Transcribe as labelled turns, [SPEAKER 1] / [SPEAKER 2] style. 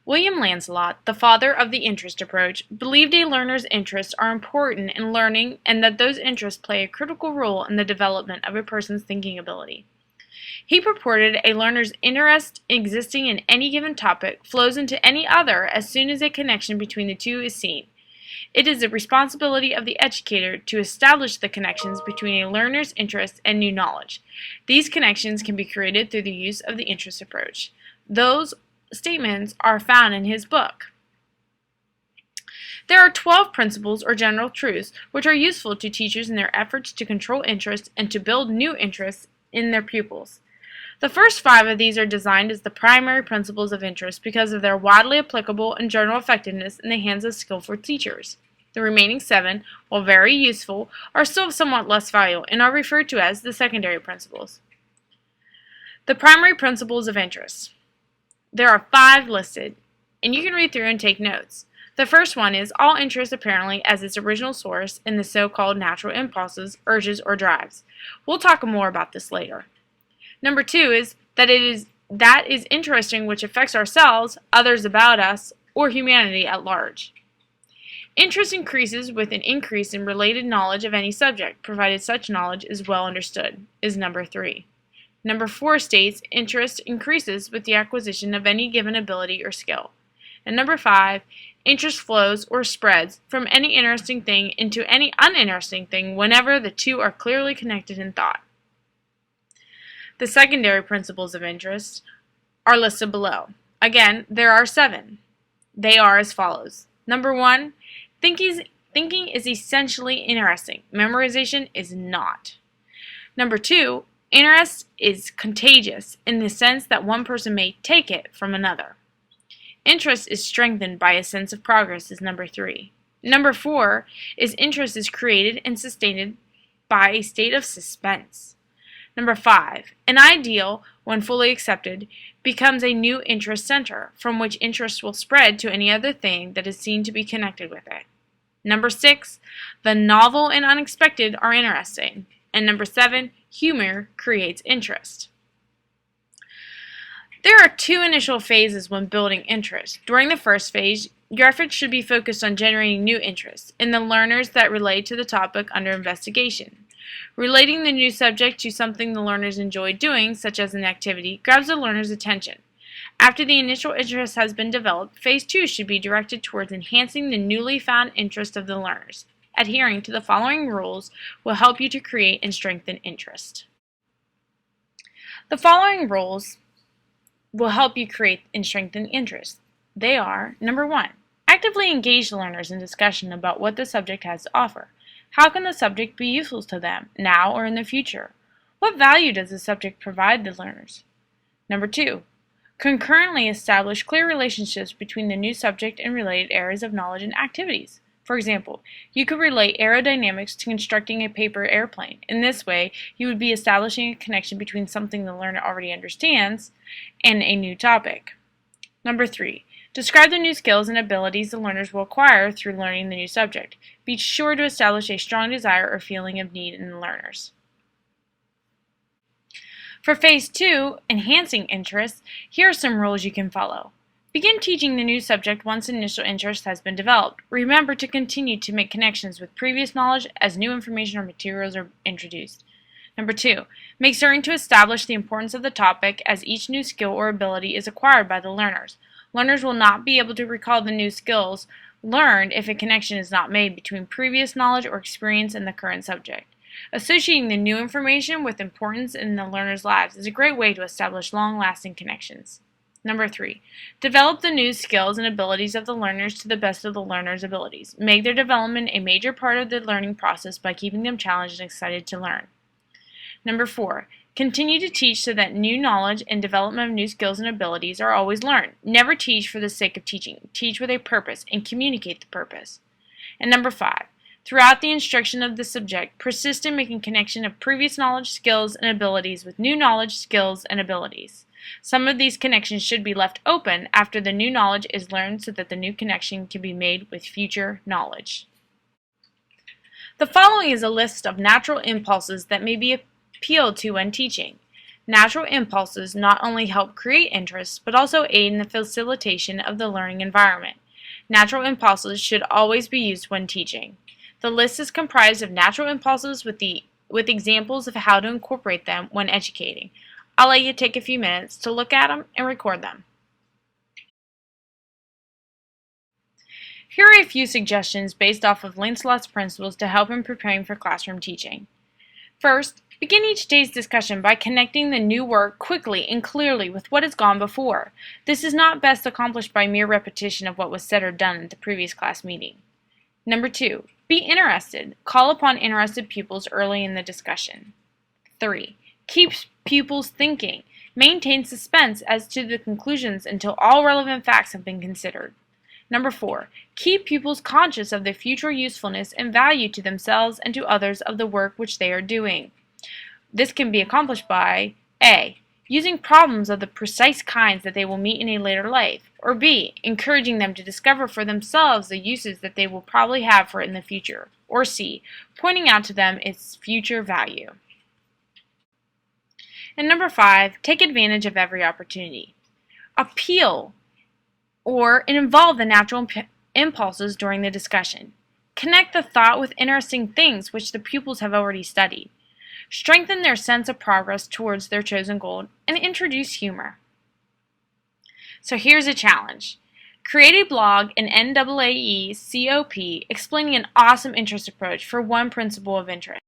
[SPEAKER 1] William Lancelot, the father of the interest approach, believed a learner's interests are important in learning and that those interests play a critical role in the development of a person's thinking ability. He purported a learner's interest existing in any given topic flows into any other as soon as a connection between the two is seen. It is the responsibility of the educator to establish the connections between a learner's interest and new knowledge. These connections can be created through the use of the interest approach. Those statements are found in his book. There are 12 principles or general truths which are useful to teachers in their efforts to control interest and to build new interests in their pupils. The first 5 of these are designed as the primary principles of interest because of their widely applicable and general effectiveness in the hands of skillful teachers. The remaining 7, while very useful, are still somewhat less valuable and are referred to as the secondary principles. The primary principles of interest. There are 5 listed, and you can read through and take notes. The first one is all interest apparently as its original source in the so-called natural impulses, urges, or drives. We'll talk more about this later. Number 2 is that is interesting which affects ourselves, others about us, or humanity at large. Interest increases with an increase in related knowledge of any subject, provided such knowledge is well understood, is number 3. Number 4 states interest increases with the acquisition of any given ability or skill. And number 5, interest flows or spreads from any interesting thing into any uninteresting thing whenever the two are clearly connected in thought. The secondary principles of interest are listed below. Again, there are 7. They are as follows. Number 1, thinking is essentially interesting. Memorization is not. Number 2, interest is contagious in the sense that one person may take it from another. Interest is strengthened by a sense of progress is number 3. Number 4 is interest is created and sustained by a state of suspense. Number 5, an ideal, when fully accepted, becomes a new interest center, from which interest will spread to any other thing that is seen to be connected with it. Number 6, the novel and unexpected are interesting. And number 7, humor creates interest. There are 2 initial phases when building interest. During the first phase, your efforts should be focused on generating new interest in the learners that relate to the topic under investigation. Relating the new subject to something the learners enjoy doing, such as an activity, grabs the learner's attention. After the initial interest has been developed, phase 2 should be directed towards enhancing the newly found interest of the learners. Adhering to the following rules will help you to create and strengthen interest. The following rules will help you create and strengthen interest. They are, number 1, actively engage the learners in discussion about what the subject has to offer. How can the subject be useful to them, now or in the future? What value does the subject provide the learners? Number 2, concurrently establish clear relationships between the new subject and related areas of knowledge and activities. For example, you could relate aerodynamics to constructing a paper airplane. In this way, you would be establishing a connection between something the learner already understands and a new topic. Number 3, describe the new skills and abilities the learners will acquire through learning the new subject. Be sure to establish a strong desire or feeling of need in the learners. For phase 2, enhancing interest, here are some rules you can follow. Begin teaching the new subject once initial interest has been developed. Remember to continue to make connections with previous knowledge as new information or materials are introduced. Number 2, make certain to establish the importance of the topic as each new skill or ability is acquired by the learners. Learners will not be able to recall the new skills learned if a connection is not made between previous knowledge or experience and the current subject. Associating the new information with importance in the learners' lives is a great way to establish long-lasting connections. Number 3, develop the new skills and abilities of the learners to the best of the learners' abilities. Make their development a major part of the learning process by keeping them challenged and excited to learn. Number 4, continue to teach so that new knowledge and development of new skills and abilities are always learned. Never teach for the sake of teaching. Teach with a purpose and communicate the purpose. And number 5, throughout the instruction of the subject, persist in making connection of previous knowledge, skills, and abilities with new knowledge, skills, and abilities. Some of these connections should be left open after the new knowledge is learned so that the new connection can be made with future knowledge. The following is a list of natural impulses that may be appealed to when teaching. Natural impulses not only help create interest, but also aid in the facilitation of the learning environment. Natural impulses should always be used when teaching. The list is comprised of natural impulses with examples of how to incorporate them when educating. I'll let you take a few minutes to look at them and record them. Here are a few suggestions based off of Lancelot's principles to help in preparing for classroom teaching. First, begin each day's discussion by connecting the new work quickly and clearly with what has gone before. This is not best accomplished by mere repetition of what was said or done at the previous class meeting. Number 2, be interested. Call upon interested pupils early in the discussion. 3, keep pupils thinking. Maintain suspense as to the conclusions until all relevant facts have been considered. Number 4, keep pupils conscious of the future usefulness and value to themselves and to others of the work which they are doing. This can be accomplished by A, using problems of the precise kinds that they will meet in a later life, or B, encouraging them to discover for themselves the uses that they will probably have for it in the future, or C, pointing out to them its future value. And number 5, take advantage of every opportunity. Appeal and involve the natural impulses during the discussion. Connect the thought with interesting things which the pupils have already studied. Strengthen their sense of progress towards their chosen goal and introduce humor. So here's a challenge. Create a blog in NAAE COP explaining an awesome interest approach for one principle of interest.